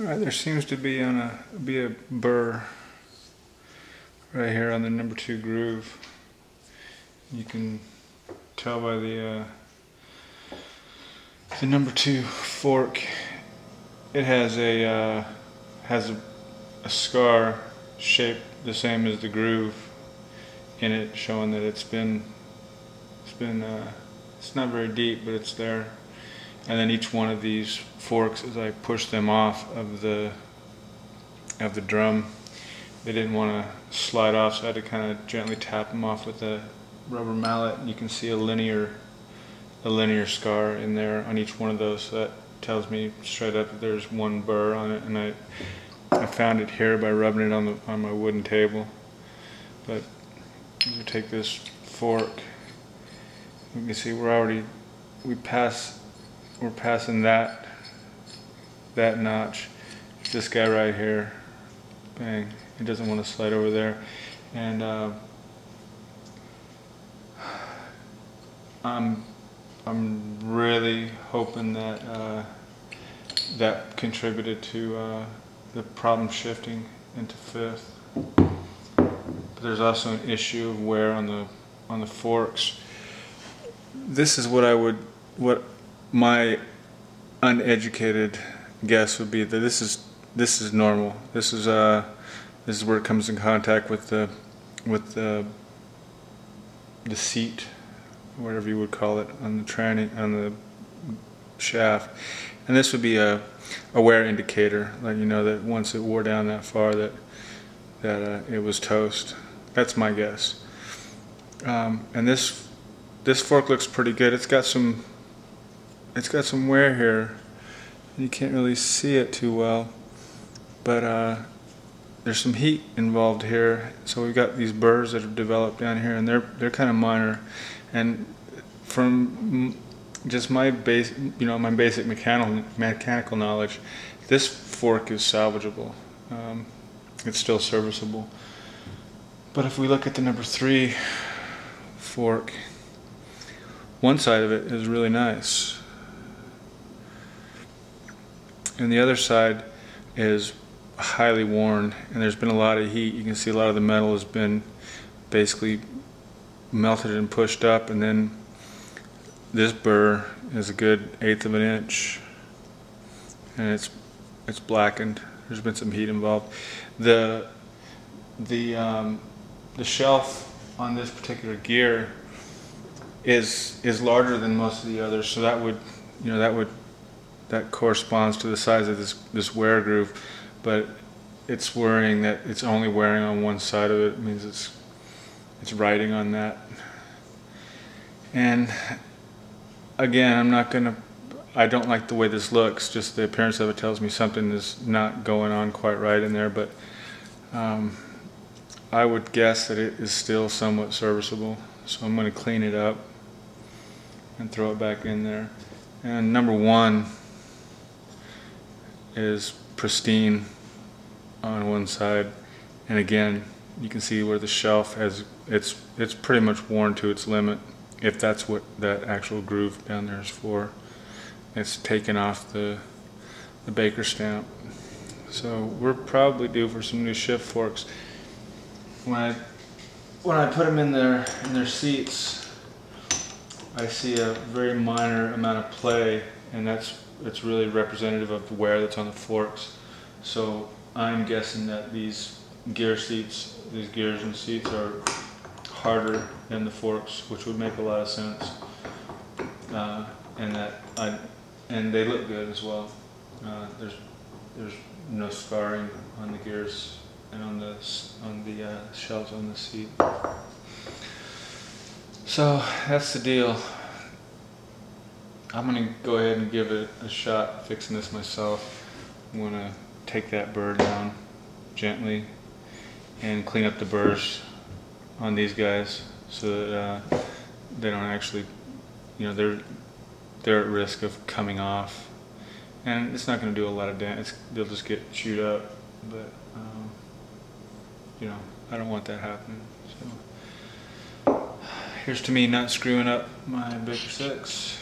Alright, there seems to be a burr right here on the number 2 groove. You can tell by the number 2 fork. It has a scar shaped the same as the groove in it, showing that it's not very deep, but it's there. And then each one of these forks, as I push them off of the drum, they didn't want to slide off, so I had to kind of gently tap them off with a rubber mallet. And you can see a linear scar in there on each one of those. So that tells me straight up that there's one burr on it, and I found it here by rubbing it on my wooden table. But as we take this fork, you can see we're passing that notch. This guy right here, bang, it doesn't want to slide over there. And I'm really hoping that that contributed to the problem shifting into 5th. But there's also an issue of wear on the forks. This is what my uneducated guess would be, that this is normal. This is where it comes in contact with the seat, whatever you would call it, on the tranny, on the shaft. And this would be a wear indicator, letting you know that once it wore down that far, that it was toast. That's my guess. And this fork looks pretty good. It's got some wear here. You can't really see it too well, but there's some heat involved here. So we've got these burrs that have developed down here, and they're kind of minor. And from just my basic mechanical knowledge, this fork is salvageable. It's still serviceable. But if we look at the number 3 fork, one side of it is really nice, and the other side is highly worn, and there's been a lot of heat. You can see a lot of the metal has been basically melted and pushed up, and then this burr is a good 1/8 of an inch, and it's blackened. There's been some heat involved. The shelf on this particular gear is larger than most of the others, so that corresponds to the size of this wear groove. But it's worrying that it's only wearing on one side of it. It means it's riding on that. And again, I don't like the way this looks. Just the appearance of it tells me something is not going on quite right in there, but I would guess that it is still somewhat serviceable. So I'm going to clean it up and throw it back in there. And number 1 is pristine on one side, and again you can see where the shelf has it's pretty much worn to its limit, if that's what that actual groove down there is for. It's taken off the Baker stamp. So we're probably due for some new shift forks. When I put them in their seats, I see a very minor amount of play, and it's really representative of the wear that's on the forks. So I'm guessing that these gears and seats are harder than the forks, which would make a lot of sense. And they look good as well. There's no scarring on the gears and on the shelves on the seat. So that's the deal. I'm going to go ahead and give it a shot fixing this myself. I'm going to take that burr down gently and clean up the burrs on these guys, so that they don't actually, they're at risk of coming off. And it's not going to do a lot of damage. They'll just get chewed up, but I don't want that happening. So here's to me not screwing up my Baker 6.